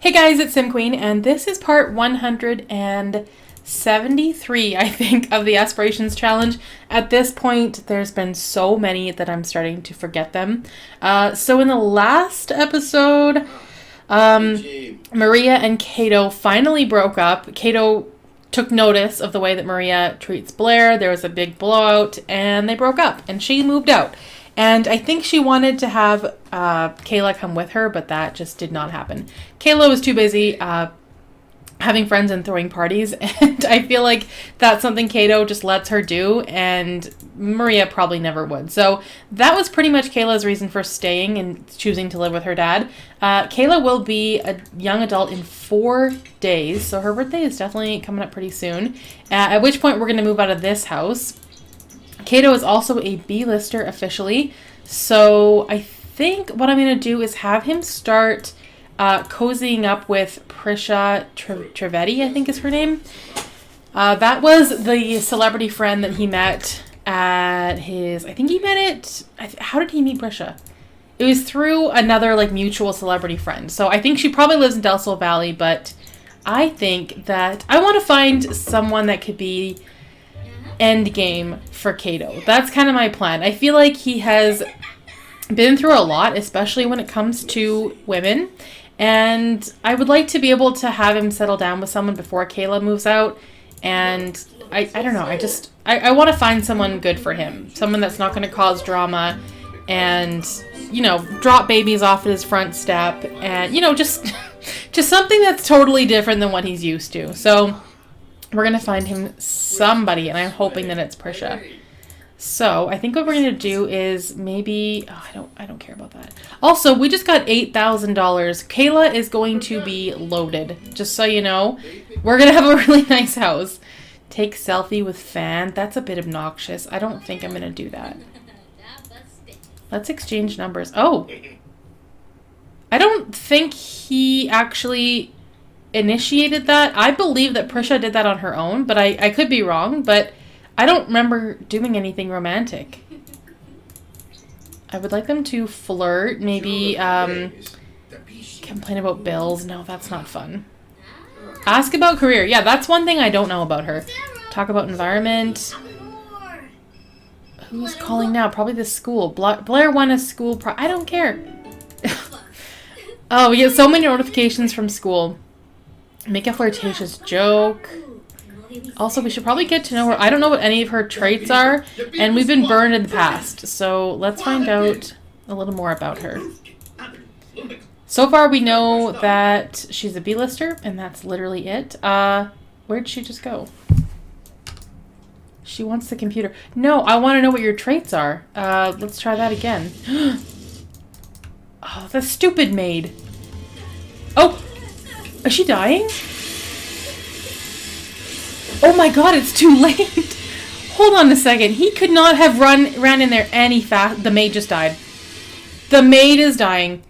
Hey guys, it's Sim Queen, and this is part 173, I think, of the Aspirations Challenge. At this point, there's been so many that I'm starting to forget them. So in the last episode, Maria and Kato finally broke up. Kato took notice of the way that Maria treats Blair. There was a big blowout, and they broke up, and she moved out. And I think she wanted to have Kayla come with her, but that just did not happen. Kayla was too busy having friends and throwing parties, and I feel like that's something Kato just lets her do, and Maria probably never would. So that was pretty much Kayla's reason for staying and choosing to live with her dad. Kayla will be a young adult in 4 days, so her birthday is definitely coming up pretty soon, at which point we're going to move out of this house. Kato is also a B-lister officially, so I think what I'm going to do is have him start cozying up with Prisha Trivedi, I think is her name. That was the celebrity friend that he met at his, I think he met it, how did he meet Prisha? It was through another like mutual celebrity friend, so I think she probably lives in Del Sol Valley, but I think that I want to find someone that could be end game for Kato. That's kind of my plan. I feel like he has been through a lot, especially when it comes to women, and I would like to be able to have him settle down with someone before Kayla moves out. And I don't know, I want to find someone good for him, someone that's not going to cause drama and, you know, drop babies off at his front step, and, you know, just something that's totally different than what he's used to. So we're going to find him somebody, and I'm hoping that it's Prisha. So I think what we're going to do is maybe... Oh, I don't care about that. Also, we just got $8,000. Kayla is going to be loaded. Just so you know, we're going to have a really nice house. Take selfie with fan. That's a bit obnoxious. I don't think I'm going to do that. Let's exchange numbers. Oh! I don't think he actually initiated that. I believe that Prisha did that on her own, but I could be wrong, but I don't remember doing anything romantic. I would like them to flirt, maybe complain about bills. No, that's not fun. Ask about career. Yeah, that's one thing I don't know about her. Talk about environment. Who's calling now? Probably the school. Blair won a school I don't care. Oh, we get so many notifications from school. Make a flirtatious joke. Also, we should probably get to know her. I don't know what any of her traits are, and we've been burned in the past, so let's find out a little more about her. So far, we know that she's a B-lister, and that's literally it. Where'd she just go? She wants the computer. No, I want to know what your traits are. Let's try that again. Oh, the stupid maid. Oh! Is she dying? Oh my god, it's too late. Hold on a second. He could not have ran in there any fast. The maid just died. The maid is dying.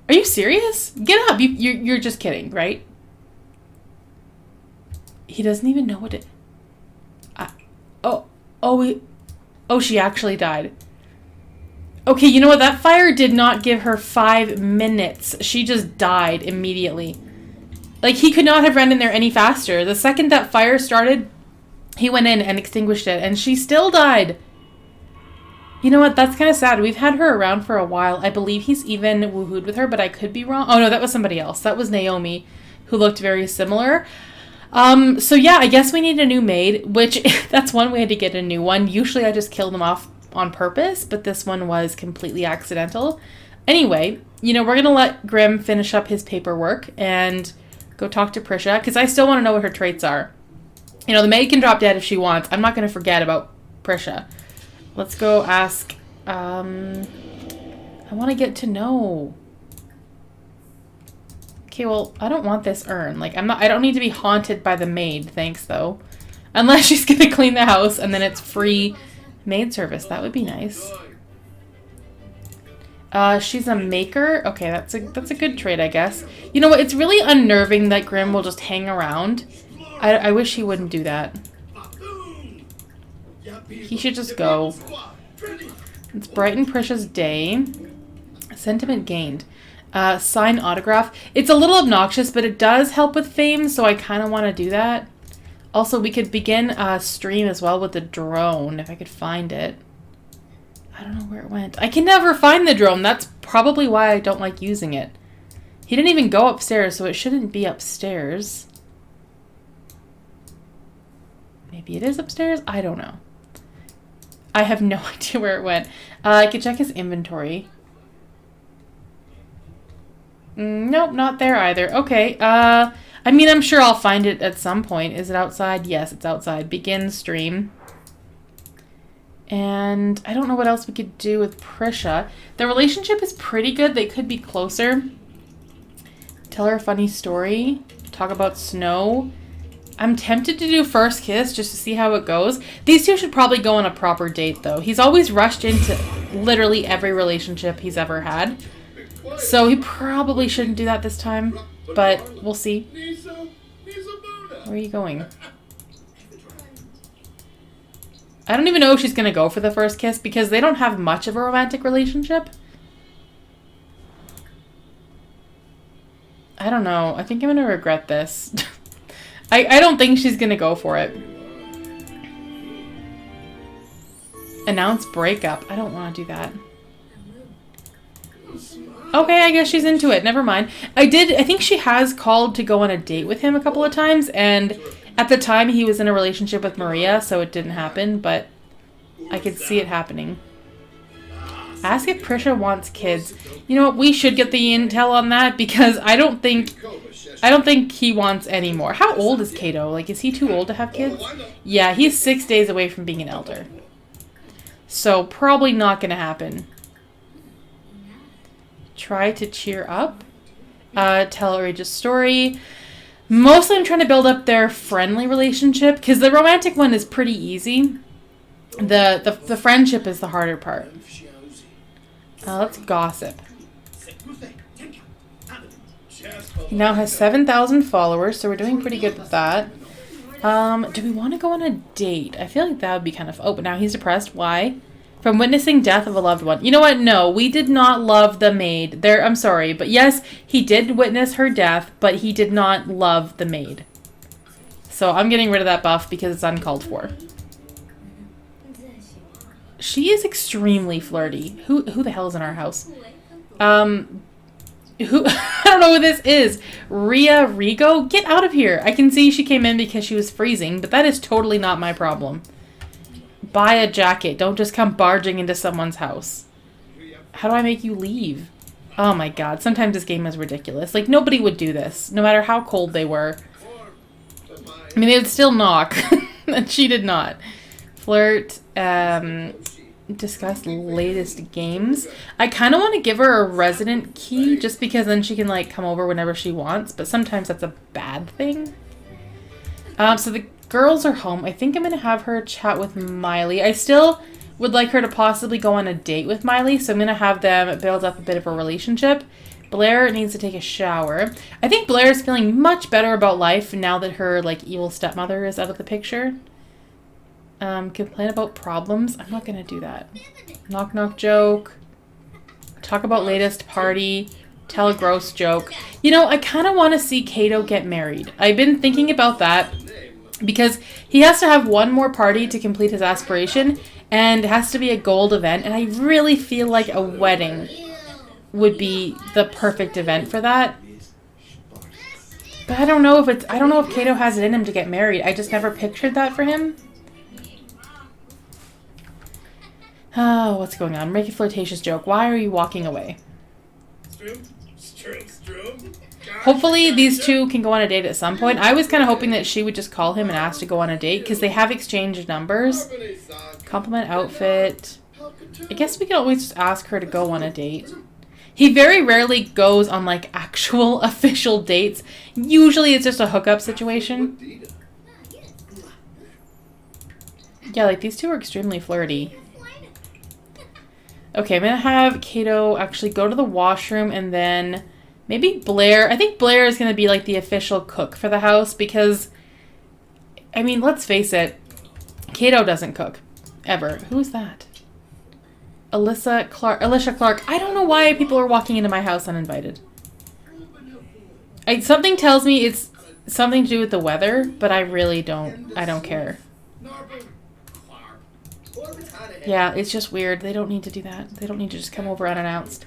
Are you serious? Get up. You're just kidding, right? He doesn't even know what it... Oh, she actually died. Okay, you know what? That fire did not give her 5 minutes. She just died immediately. Like, he could not have run in there any faster. The second that fire started, he went in and extinguished it, and she still died. You know what? That's kind of sad. We've had her around for a while. I believe he's even woohooed with her, but I could be wrong. Oh, no, that was somebody else. That was Naomi, who looked very similar. So yeah, I guess we need a new maid, which that's one way to get a new one. Usually I just kill them off on purpose, but this one was completely accidental. Anyway, you know, we're going to let Grimm finish up his paperwork and go talk to Prisha, because I still want to know what her traits are. You know, the maid can drop dead if she wants. I'm not going to forget about Prisha. Let's go ask, I want to get to know. Okay, well, I don't want this urn. Like, I don't need to be haunted by the maid, thanks, though. Unless she's going to clean the house and then it's free maid service. That would be nice. She's a maker. Okay, that's a good trait, I guess. You know what? It's really unnerving that Grimm will just hang around. I wish he wouldn't do that. He should just go. Let's brighten Prisha's day. Sentiment gained. Sign autograph. It's a little obnoxious, but it does help with fame, so I kind of want to do that. Also, we could begin a stream as well with the drone, if I could find it. I don't know where it went. I can never find the drone. That's probably why I don't like using it. He didn't even go upstairs, so it shouldn't be upstairs. Maybe it is upstairs? I don't know. I have no idea where it went. I could check his inventory. Nope, not there either. Okay. I mean, I'm sure I'll find it at some point. Is it outside? Yes, it's outside. Begin stream. And I don't know what else we could do with Prisha. The relationship is pretty good. They could be closer. Tell her a funny story. Talk about snow. I'm tempted to do first kiss just to see how it goes. These two should probably go on a proper date, though. He's always rushed into literally every relationship he's ever had. So he probably shouldn't do that this time, but we'll see. Where are you going? I don't even know if she's going to go for the first kiss because they don't have much of a romantic relationship. I don't know. I think I'm going to regret this. I don't think she's going to go for it. Announce breakup. I don't want to do that. Okay, I guess she's into it. Never mind. I think she has called to go on a date with him a couple of times, and at the time he was in a relationship with Maria, so it didn't happen, but I could see it happening. Ask if Prisha wants kids. You know what? We should get the intel on that because I don't think he wants any more. How old is Kato? Like, is he too old to have kids? Yeah, he's 6 days away from being an elder. So probably not going to happen. Try to cheer up. Tell outrageous story. Mostly I'm trying to build up their friendly relationship because the romantic one is pretty easy. The friendship is the harder part. Let's gossip. He now has 7,000 followers, so we're doing pretty good with that. Do we want to go on a date? I feel like that would be kind of... Oh, but now he's depressed. Why? From witnessing death of a loved one. You know what? No, we did not love the maid. I'm sorry, but yes, he did witness her death, but he did not love the maid. So I'm getting rid of that buff because it's uncalled for. She is extremely flirty. Who the hell is in our house? Who? I don't know who this is. Ria Rigo? Get out of here. I can see she came in because she was freezing, but that is totally not my problem. Buy a jacket. Don't just come barging into someone's house. How do I make you leave? Oh my god. Sometimes this game is ridiculous. Like, nobody would do this, no matter how cold they were. I mean, they would still knock. And she did not. Flirt. Discuss latest games. I kind of want to give her a resident key just because then she can, like, come over whenever she wants. But sometimes that's a bad thing. So the girls are home. I think I'm going to have her chat with Miley. I still would like her to possibly go on a date with Miley, so I'm going to have them build up a bit of a relationship. Blair needs to take a shower. I think Blair is feeling much better about life now that her, like, evil stepmother is out of the picture. Complain about problems. I'm not going to do that. Knock knock joke. Talk about latest party. Tell a gross joke. You know, I kind of want to see Kato get married. I've been thinking about that. Because he has to have one more party to complete his aspiration, and it has to be a gold event, and I really feel like a wedding would be the perfect event for that. But I don't know if Kato has it in him to get married. I just never pictured that for him. Oh, what's going on? Make a flirtatious joke. Why are you walking away? Hopefully these two can go on a date at some point. I was kind of hoping that she would just call him and ask to go on a date because they have exchanged numbers. Compliment outfit. I guess we can always just ask her to go on a date. He very rarely goes on, like, actual official dates. Usually it's just a hookup situation. Yeah, like, these two are extremely flirty. Okay, I'm going to have Kato actually go to the washroom and then maybe Blair. I think Blair is going to be, like, the official cook for the house because, I mean, let's face it, Kato doesn't cook. Ever. Who's that? Alicia Clark. I don't know why people are walking into my house uninvited. Something tells me it's something to do with the weather, but I really don't. I don't care. Yeah, it's just weird. They don't need to do that. They don't need to just come over unannounced.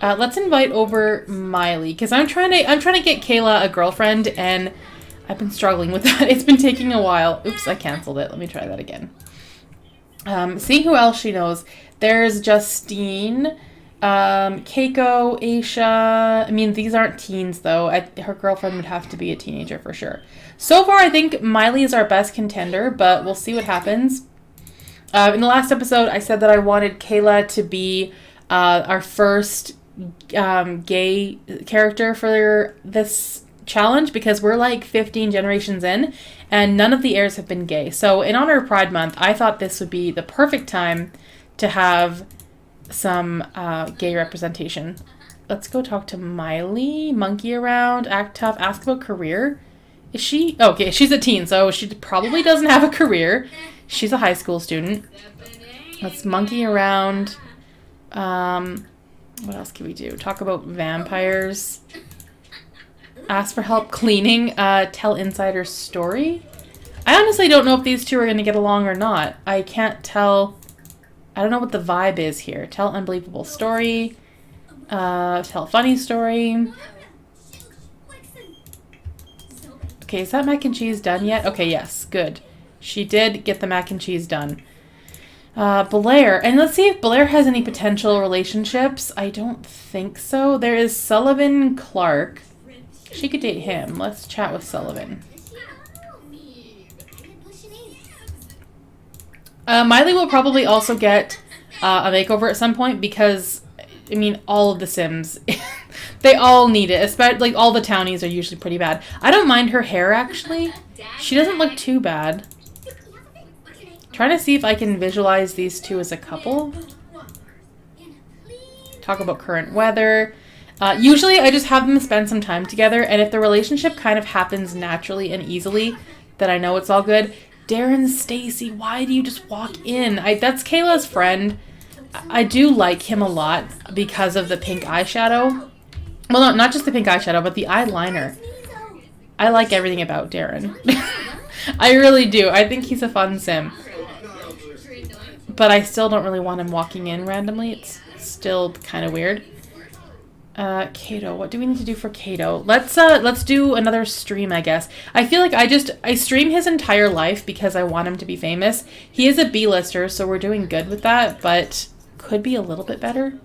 Let's invite over Miley, because I'm trying to get Kayla a girlfriend, and I've been struggling with that. It's been taking a while. Oops, I canceled it. Let me try that again. See who else she knows. There's Justine, Keiko, Aisha. I mean, these aren't teens, though. Her girlfriend would have to be a teenager for sure. So far, I think Miley is our best contender, but we'll see what happens. In the last episode, I said that I wanted Kayla to be our first gay character for this challenge, because we're like 15 generations in, and none of the heirs have been gay. So in honor of Pride Month, I thought this would be the perfect time to have some gay representation. Let's go talk to Miley. Monkey around, act tough, ask about career. Is she? Okay, she's a teen, so she probably doesn't have a career. She's a high school student. Let's monkey around. What else can we do? Talk about vampires. Ask for help cleaning. Tell insider story. I honestly don't know if these two are going to get along or not. I can't tell. I don't know what the vibe is here. Tell unbelievable story. Tell funny story. Okay, is that mac and cheese done yet? Okay, yes, good. She did get the mac and cheese done. Blair. And let's see if Blair has any potential relationships. I don't think so. There is Sullivan Clark. She could date him. Let's chat with Sullivan. Miley will probably also get a makeover at some point, because, I mean, all of the Sims, they all need it. Especially, like, all the townies are usually pretty bad. I don't mind her hair, actually. She doesn't look too bad. Trying to see if I can visualize these two as a couple. Talk about current weather. Usually I just have them spend some time together, and if the relationship kind of happens naturally and easily, then I know it's all good. Darren Stacy, why do you just walk in? That's Kayla's friend. I do like him a lot because of the pink eyeshadow. Well, no, not just the pink eyeshadow, but the eyeliner. I like everything about Darren. I really do. I think he's a fun sim. But I still don't really want him walking in randomly. It's still kind of weird. Kato, what do we need to do for Kato? Let's do another stream, I guess. I feel like I stream his entire life because I want him to be famous. He is a B-lister, so we're doing good with that, but could be a little bit better.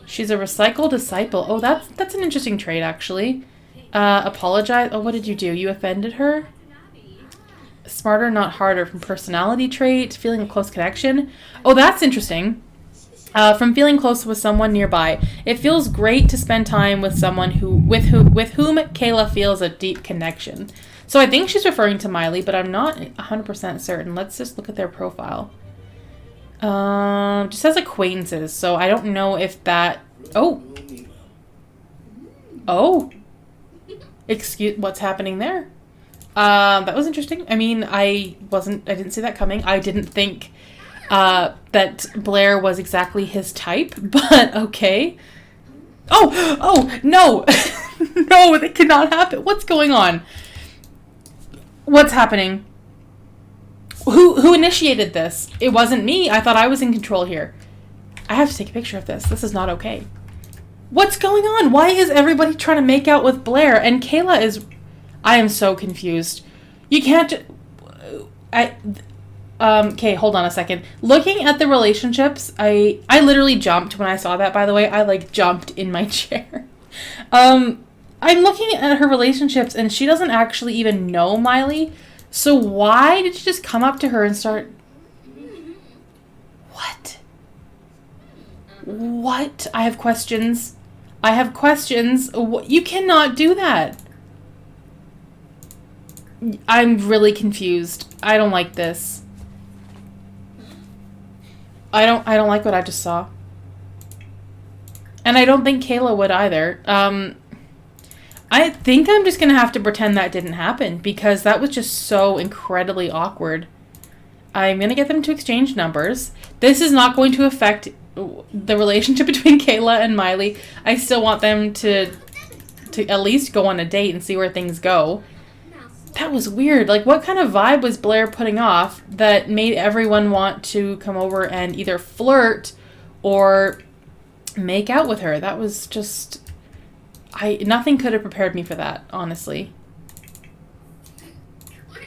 She's a recycled disciple. Oh, that's an interesting trait, actually. Apologize. Oh, what did you do? You offended her? Smarter, not harder. From personality trait, feeling a close connection. Oh, that's interesting. From feeling close with someone nearby. It feels great to spend time with someone with whom Kayla feels a deep connection. So I think she's referring to Miley, but I'm not 100% certain. Let's just look at their profile. Just says acquaintances, so I don't know if that... Oh. Excuse... What's happening there? That was interesting. I mean, I didn't see that coming. I didn't think that Blair was exactly his type, but okay. Oh, no. No, that cannot happen. What's going on? What's happening? Who initiated this? It wasn't me. I thought I was in control here. I have to take a picture of this. This is not okay. What's going on? Why is everybody trying to make out with Blair? And Kayla is... I am so confused. You can't... Okay, hold on a second. Looking at the relationships, I literally jumped when I saw that, by the way. I, like, jumped in my chair. I'm looking at her relationships, and she doesn't actually even know Miley. So why did you just come up to her and start... What? What? I have questions. I have questions. You cannot do that. I'm really confused. I don't like this. I don't like what I just saw. And I don't think Kayla would either. I think I'm just going to have to pretend that didn't happen, because that was just so incredibly awkward. I'm going to get them to exchange numbers. This is not going to affect the relationship between Kayla and Miley. I still want them to at least go on a date and see where things go. That was weird. Like, what kind of vibe was Blair putting off that made everyone want to come over and either flirt or make out with her? That was just... nothing could have prepared me for that, honestly.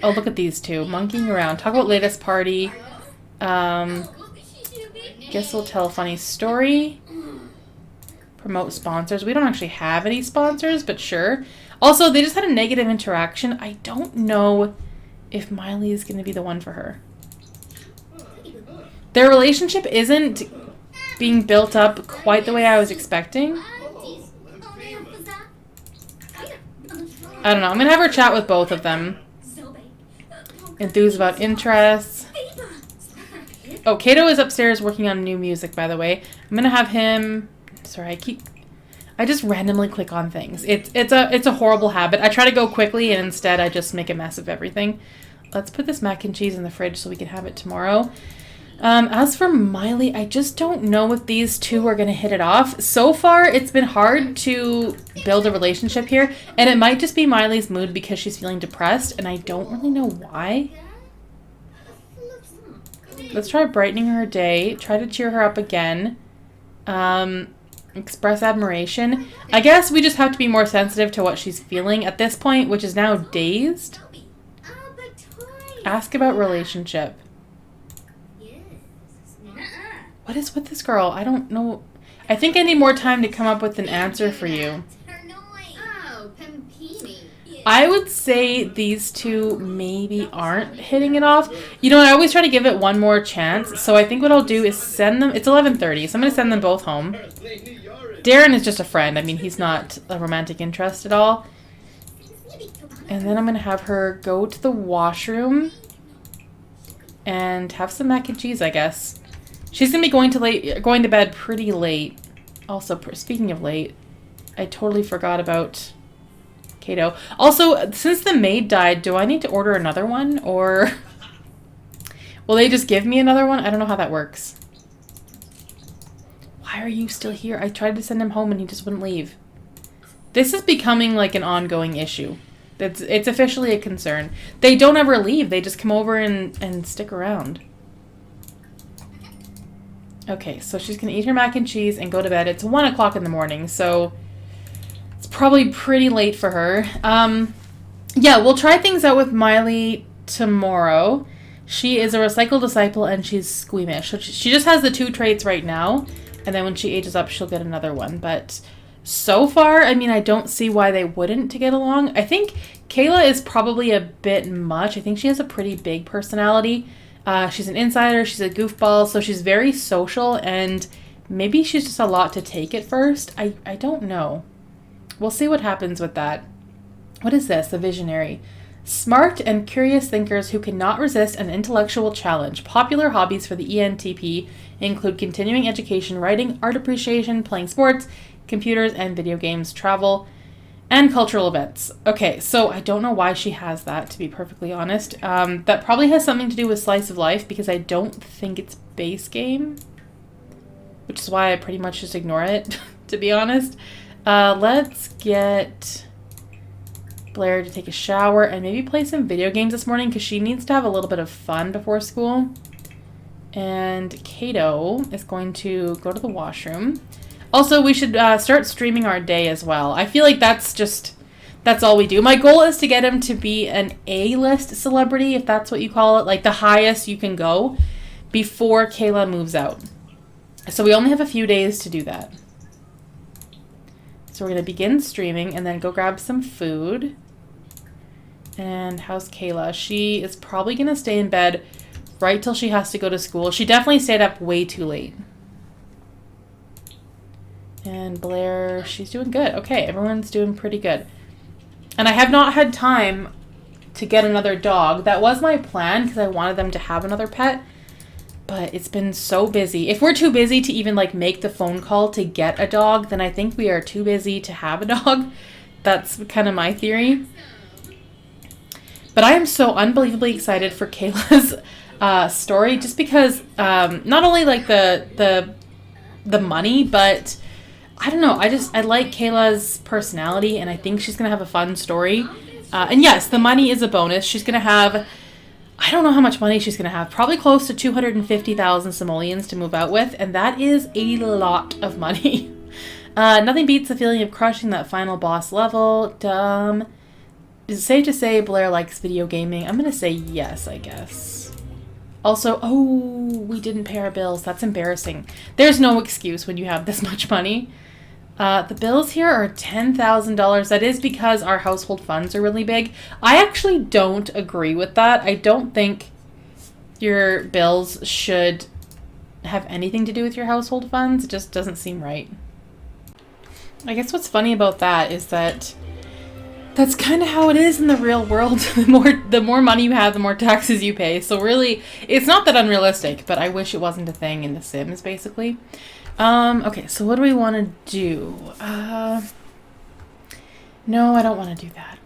Oh, look at these two. Monkeying around. Talk about latest party. Guess we'll tell a funny story. Promote sponsors. We don't actually have any sponsors, but sure. Also, they just had a negative interaction. I don't know if Miley is going to be the one for her. Their relationship isn't being built up quite the way I was expecting. I don't know. I'm going to have her chat with both of them. Enthuse about interests. Oh, Kato is upstairs working on new music, by the way. I'm going to have him... Sorry, I just randomly click on things. It's a horrible habit. I try to go quickly, and instead I just make a mess of everything. Let's put this mac and cheese in the fridge so we can have it tomorrow. As for Miley, I just don't know if these two are going to hit it off. So far, it's been hard to build a relationship here, and it might just be Miley's mood because she's feeling depressed, and I don't really know why. Let's try brightening her day. Try to cheer her up again. Express admiration. I guess we just have to be more sensitive to what she's feeling at this point, which is now dazed. Ask about relationship. What is with this girl? I don't know. I think I need more time to come up with an answer for you. I would say these two maybe aren't hitting it off. You know, I always try to give it one more chance. So I think what I'll do is send them... It's 11:30, so I'm going to send them both home. Darren is just a friend. I mean, he's not a romantic interest at all. And then I'm going to have her go to the washroom and have some mac and cheese, I guess. She's going to be going to bed pretty late. Also, speaking of late, I totally forgot about Kato. Also, since the maid died, do I need to order another one? Or will they just give me another one? I don't know how that works. Why are you still here? I tried to send him home and he just wouldn't leave. This is becoming like an ongoing issue. It's officially a concern. They don't ever leave. They just come over and stick around. Okay, so she's going to eat her mac and cheese and go to bed. It's 1 o'clock in the morning, so it's probably pretty late for her. Yeah, we'll try things out with Miley tomorrow. She is a recycled disciple and she's squeamish. So she just has the 2 traits right now, and then when she ages up, she'll get another one. But so far, I mean, I don't see why they wouldn't to get along. I think Kayla is probably a bit much. I think she has a pretty big personality. She's an insider, she's a goofball, so she's very social, and maybe she's just a lot to take at first. I don't know. We'll see what happens with that. What is this? A visionary. Smart and curious thinkers who cannot resist an intellectual challenge. Popular hobbies for the ENTP include continuing education, writing, art appreciation, playing sports, computers and video games, travel, and cultural events. Okay, so I don't know why she has that, to be perfectly honest. That probably has something to do with Slice of Life, because I don't think it's base game, which is why I pretty much just ignore it, to be honest. Let's get Blair to take a shower and maybe play some video games this morning, because she needs to have a little bit of fun before school. And Kato is going to go to the washroom. Also, we should start streaming our day as well. I feel like that's all we do. My goal is to get him to be an A-list celebrity, if that's what you call it, like the highest you can go, before Kayla moves out. So we only have a few days to do that. So we're going to begin streaming and then go grab some food. And how's Kayla? She is probably going to stay in bed right till she has to go to school. She definitely stayed up way too late. And Blair, she's doing good. Okay, everyone's doing pretty good. And I have not had time to get another dog. That was my plan because I wanted them to have another pet. But it's been so busy. If we're too busy to even like make the phone call to get a dog, then I think we are too busy to have a dog. That's kind of my theory. But I am so unbelievably excited for Kayla's story, just because not only like the the money, but I don't know. I like Kayla's personality, and I think she's going to have a fun story. And yes, the money is a bonus. She's going to have, I don't know how much money she's going to have. Probably close to 250,000 simoleons to move out with, and that is a lot of money. Nothing beats the feeling of crushing that final boss level. Is it safe to say Blair likes video gaming? I'm going to say yes, I guess. Also, oh, we didn't pay our bills. That's embarrassing. There's no excuse when you have this much money. The bills here are $10,000. That is because our household funds are really big. I actually don't agree with that. I don't think your bills should have anything to do with your household funds. It just doesn't seem right. I guess what's funny about that is that that's kind of how it is in the real world. The more money you have, the more taxes you pay. So really, it's not that unrealistic, but I wish it wasn't a thing in The Sims, basically. Okay, so what do we want to do? No, I don't want to do that.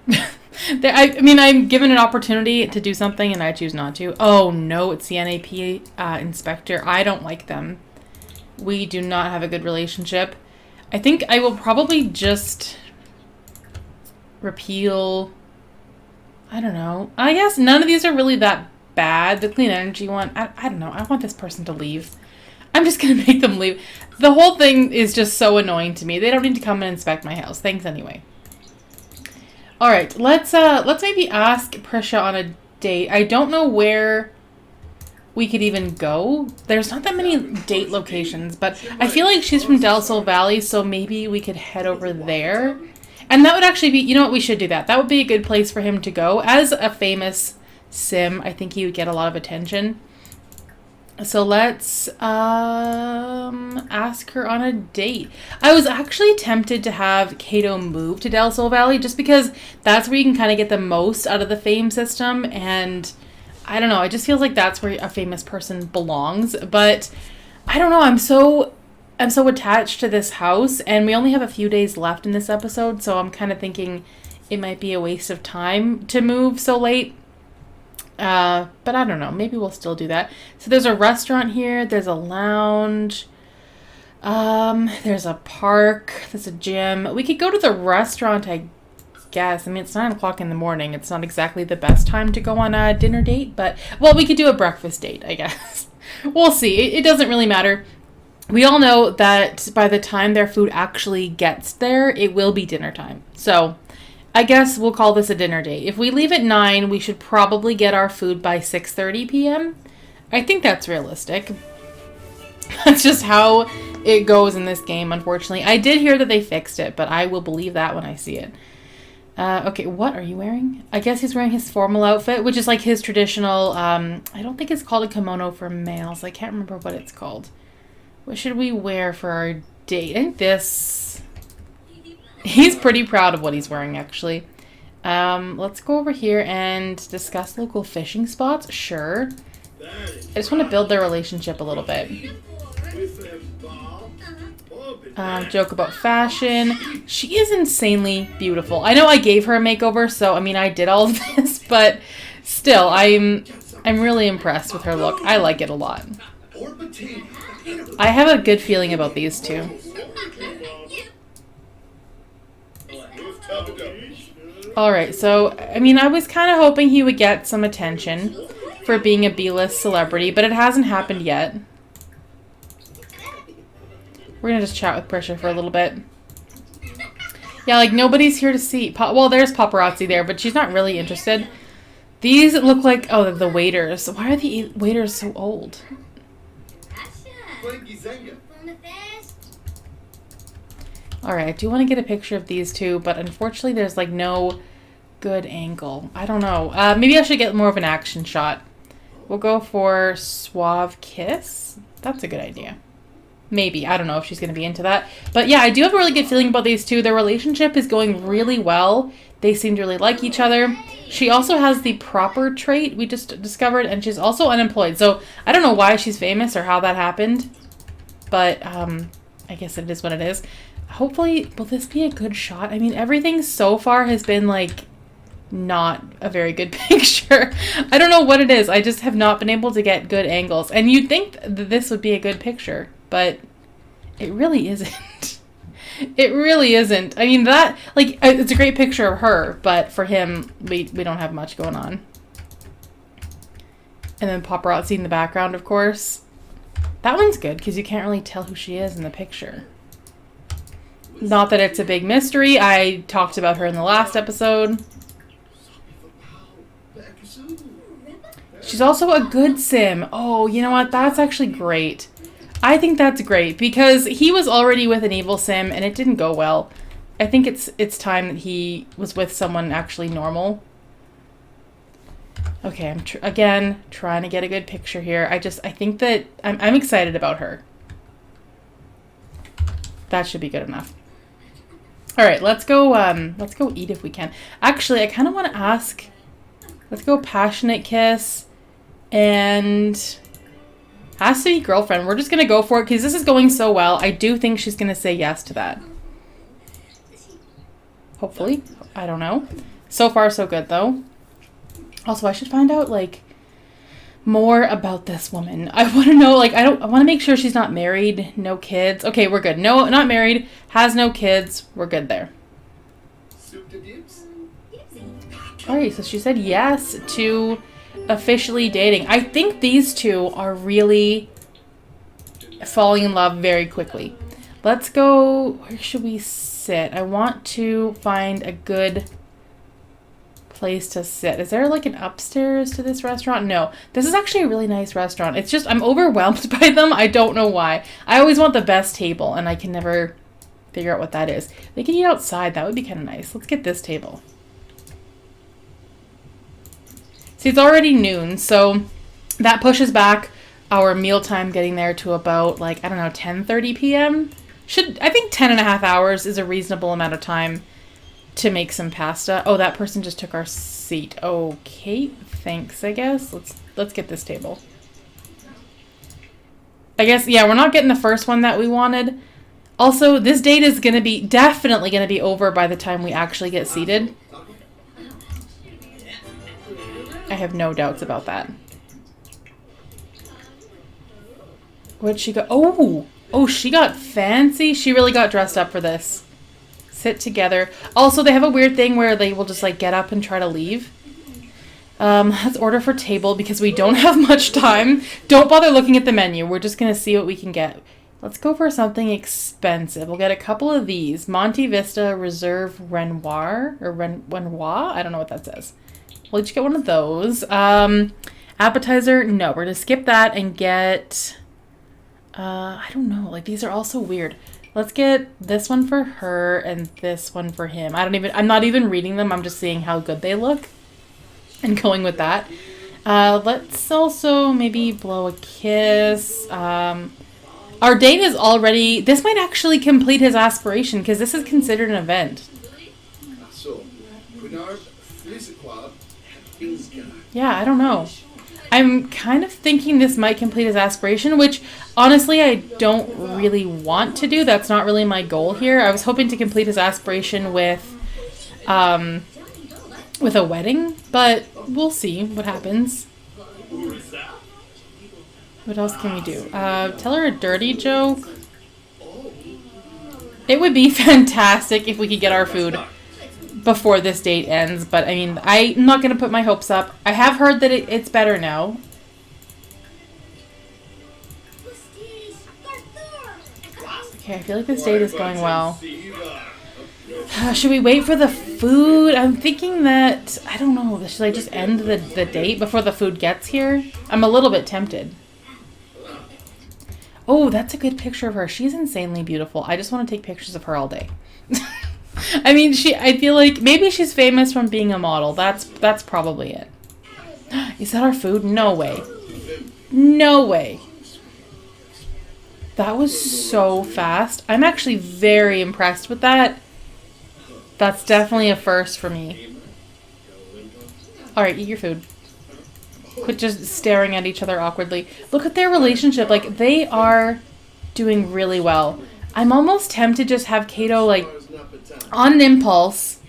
I'm given an opportunity to do something and I choose not to. Oh no, it's the NAP inspector. I don't like them. We do not have a good relationship. I think I will probably just repeal. I don't know. I guess none of these are really that bad. The clean energy one, I don't know. I want this person to leave. I'm just going to make them leave. The whole thing is just so annoying to me. They don't need to come and inspect my house. Thanks anyway. All right, let's maybe ask Prisha on a date. I don't know where we could even go. There's not that many date locations, but I feel like she's from Del Sol Valley, so maybe we could head over there. And that would actually be, you know what, we should do that. That would be a good place for him to go. As a famous sim, I think he would get a lot of attention. So let's ask her on a date. I was actually tempted to have Kato move to Del Sol Valley just because that's where you can kind of get the most out of the fame system. And I don't know, it just feels like that's where a famous person belongs. But I don't know, I'm so attached to this house, and we only have a few days left in this episode, so I'm kind of thinking it might be a waste of time to move so late. But I don't know. Maybe we'll still do that. So there's a restaurant here. There's a lounge. There's a park. There's a gym. We could go to the restaurant, I guess. I mean, it's 9 o'clock in the morning. It's not exactly the best time to go on a dinner date, but, well, we could do a breakfast date, I guess. We'll see. It doesn't really matter. We all know that by the time their food actually gets there, it will be dinner time. So I guess we'll call this a dinner date. If we leave at 9, we should probably get our food by 6:30 p.m. I think that's realistic. That's just how it goes in this game, unfortunately. I did hear that they fixed it, but I will believe that when I see it. Okay, what are you wearing? I guess he's wearing his formal outfit, which is like his traditional, I don't think it's called a kimono for males. I can't remember what it's called. What should we wear for our date? I think this... He's pretty proud of what he's wearing, actually. Let's go over here and discuss local fishing spots. Sure. I just want to build their relationship a little bit. Joke about fashion. She is insanely beautiful. I know I gave her a makeover, so, I mean, I did all of this, but still, I'm really impressed with her look. I like it a lot. I have a good feeling about these two. Alright, so, I mean, I was kind of hoping he would get some attention for being a B-list celebrity, but it hasn't happened yet. We're gonna just chat with Prisha for a little bit. Yeah, like, nobody's here to see... Well, there's paparazzi there, but she's not really interested. These look like... Oh, the waiters. Why are the waiters so old? Alright, I do want to get a picture of these two, but unfortunately there's like no good angle. I don't know. Maybe I should get more of an action shot. We'll go for suave kiss. That's a good idea. Maybe. I don't know if she's going to be into that. But yeah, I do have a really good feeling about these two. Their relationship is going really well. They seem to really like each other. She also has the proper trait we just discovered, and she's also unemployed. So I don't know why she's famous or how that happened. But I guess it is what it is. Hopefully, will this be a good shot? I mean, everything so far has been, like, not a very good picture. I don't know what it is. I just have not been able to get good angles. And you'd think that this would be a good picture, but It really isn't. It really isn't. I mean, that, like, it's a great picture of her, but for him, we don't have much going on. And then paparazzi in the background, of course. That one's good, because you can't really tell who she is in the picture. Not that it's a big mystery. I talked about her in the last episode. She's also a good sim. Oh, you know what? That's actually great. I think that's great because he was already with an evil sim and it didn't go well. I think it's time that he was with someone actually normal. Okay, I'm again trying to get a good picture here. I think that I'm excited about her. That should be good enough. All right, let's go eat if we can. Actually, I kind of want to ask. Let's go passionate kiss and has to be girlfriend. We're just going to go for it because this is going so well. I do think she's going to say yes to that. Hopefully. I don't know. So far, so good, though. Also, I should find out, like, more about this woman. I want to know, like, I want to make sure she's not married, no kids. Okay, we're good. No, not married, has no kids. We're good there. All right, so she said yes to officially dating. I think these two are really falling in love very quickly. Let's go. Where should we sit? I want to find a good place to sit. Is there like an upstairs to this restaurant? No. This is actually a really nice restaurant. It's just I'm overwhelmed by them. I don't know why. I always want the best table and I can never figure out what that is. They can eat outside. That would be kind of nice. Let's get this table. See, it's already noon, so that pushes back our mealtime getting there to about, like, I don't know, 10:30 p.m.? I think 10 and a half hours is a reasonable amount of time to make some pasta. Oh, that person just took our seat. Okay, thanks, I guess. Let's get this table. I guess, yeah, we're not getting the first one that we wanted. Also, this date is definitely going to be over by the time we actually get seated. I have no doubts about that. Where'd she go? Oh, she got fancy. She really got dressed up for this. Sit together. Also, they have a weird thing where they will just like get up and try to leave. Let's order for table because we don't have much time. Don't bother looking at the menu. We're just going to see what we can get. Let's go for something expensive. We'll get a couple of these. Monte Vista Reserve Renoir or Renoir. I don't know what that says. We'll each get one of those. Appetizer, no. We're going to skip that and get... I don't know. Like, these are all so weird. Let's get this one for her and this one for him. I'm not even reading them. I'm just seeing how good they look and going with that. Let's also maybe blow a kiss. Our date is already... This might actually complete his aspiration because this is considered an event. Yeah, I don't know. I'm kind of thinking this might complete his aspiration, which honestly I don't really want to do. That's not really my goal here. I was hoping to complete his aspiration with a wedding, but we'll see what happens. What else can we do? Tell her a dirty joke. It would be fantastic if we could get our food before this date ends, but I mean, I'm not going to put my hopes up. I have heard that it's better now. Okay, I feel like this date is going well. Should we wait for the food? I'm thinking that, I don't know, should I just end the date before the food gets here? I'm a little bit tempted. Oh, that's a good picture of her. She's insanely beautiful. I just want to take pictures of her all day. I mean, I feel like maybe she's famous from being a model. That's probably it. Is that our food? No way. No way. That was so fast. I'm actually very impressed with that. That's definitely a first for me. Alright, eat your food. Quit just staring at each other awkwardly. Look at their relationship. Like, they are doing really well. I'm almost tempted to just have Kato, like, on an impulse,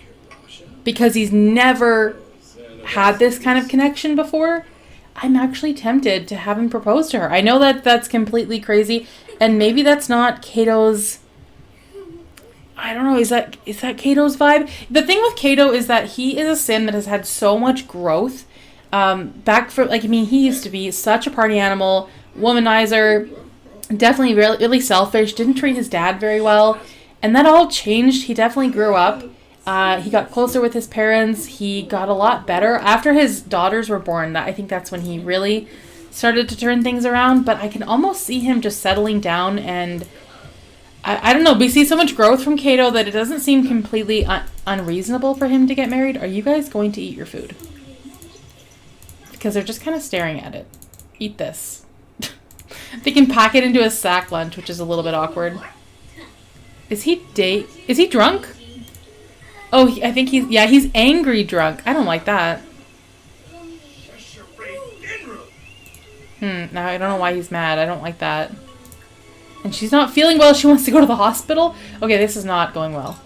because he's never had this kind of connection before. I'm actually tempted to have him propose to her. I know that that's completely crazy, and maybe that's not Kato's... I don't know, is that Kato's vibe? The thing with Kato is that he is a sim that has had so much growth. He used to be such a party animal, womanizer, definitely really, really selfish, didn't treat his dad very well, and that all changed. He definitely grew up. He got closer with his parents. He got a lot better. After his daughters were born, I think that's when he really started to turn things around, but I can almost see him just settling down, and I don't know, we see so much growth from Kato that it doesn't seem completely unreasonable for him to get married. Are you guys going to eat your food? Because they're just kind of staring at it. Eat this. They can pack it into a sack lunch, which is a little bit awkward. Is he drunk? Oh, I think he's angry drunk. I don't like that. Now I don't know why he's mad. I don't like that. And she's not feeling well. She wants to go to the hospital. Okay, this is not going well.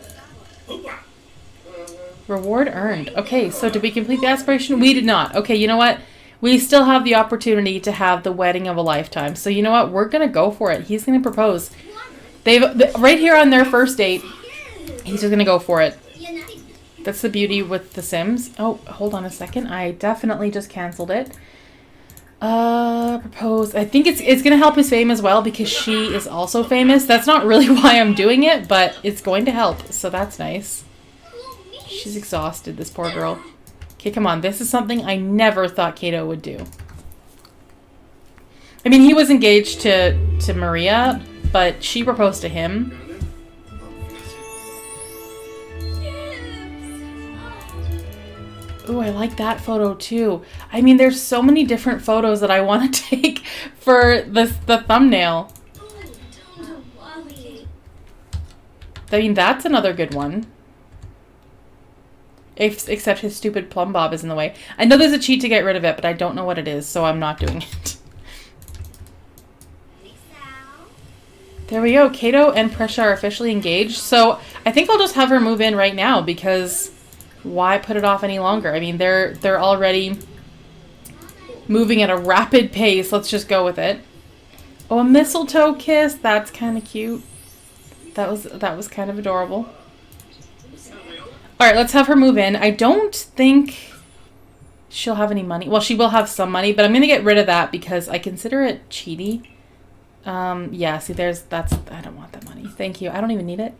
Reward earned. Okay, so did we complete the aspiration? We did not. Okay, you know what? We still have the opportunity to have the wedding of a lifetime. So you know what? We're going to go for it. He's going to propose. Right here on their first date, he's just going to go for it. That's the beauty with The Sims. Oh, hold on a second. I definitely just canceled it. Propose. I think it's going to help his fame as well because she is also famous. That's not really why I'm doing it, but it's going to help. So that's nice. She's exhausted, this poor girl. Okay, come on. This is something I never thought Kato would do. I mean, he was engaged to Maria, but she proposed to him. Ooh, I like that photo too. I mean, there's so many different photos that I want to take for the thumbnail. I mean, that's another good one. Except his stupid plumb bob is in the way. I know there's a cheat to get rid of it, but I don't know what it is, so I'm not doing it. There we go. Kato and Presha are officially engaged. So I think I'll just have her move in right now because why put it off any longer? I mean, they're already moving at a rapid pace. Let's just go with it. Oh, a mistletoe kiss. That's kind of cute. That was kind of adorable. All right, let's have her move in. I don't think she'll have any money. Well, she will have some money, but I'm going to get rid of that because I consider it cheaty. Yeah, see, I don't want that money. Thank you. I don't even need it.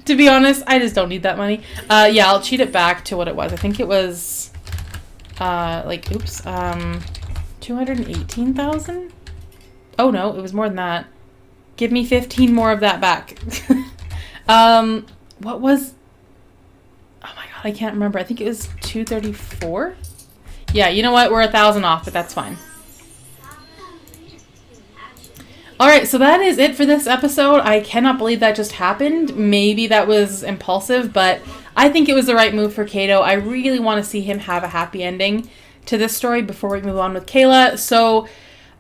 To be honest, I just don't need that money. Yeah, I'll cheat it back to what it was. I think it was, 218,000? Oh, no, it was more than that. Give me 15 more of that back. What was... Oh my god, I can't remember. I think it was 234? Yeah, you know what? We're 1,000 off, but that's fine. Alright, so that is it for this episode. I cannot believe that just happened. Maybe that was impulsive, but I think it was the right move for Kato. I really want to see him have a happy ending to this story before we move on with Kayla. So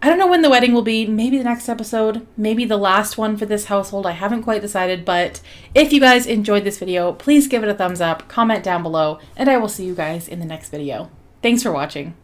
I don't know when the wedding will be. Maybe the next episode. Maybe the last one for this household. I haven't quite decided, but if you guys enjoyed this video, please give it a thumbs up, comment down below, and I will see you guys in the next video. Thanks for watching.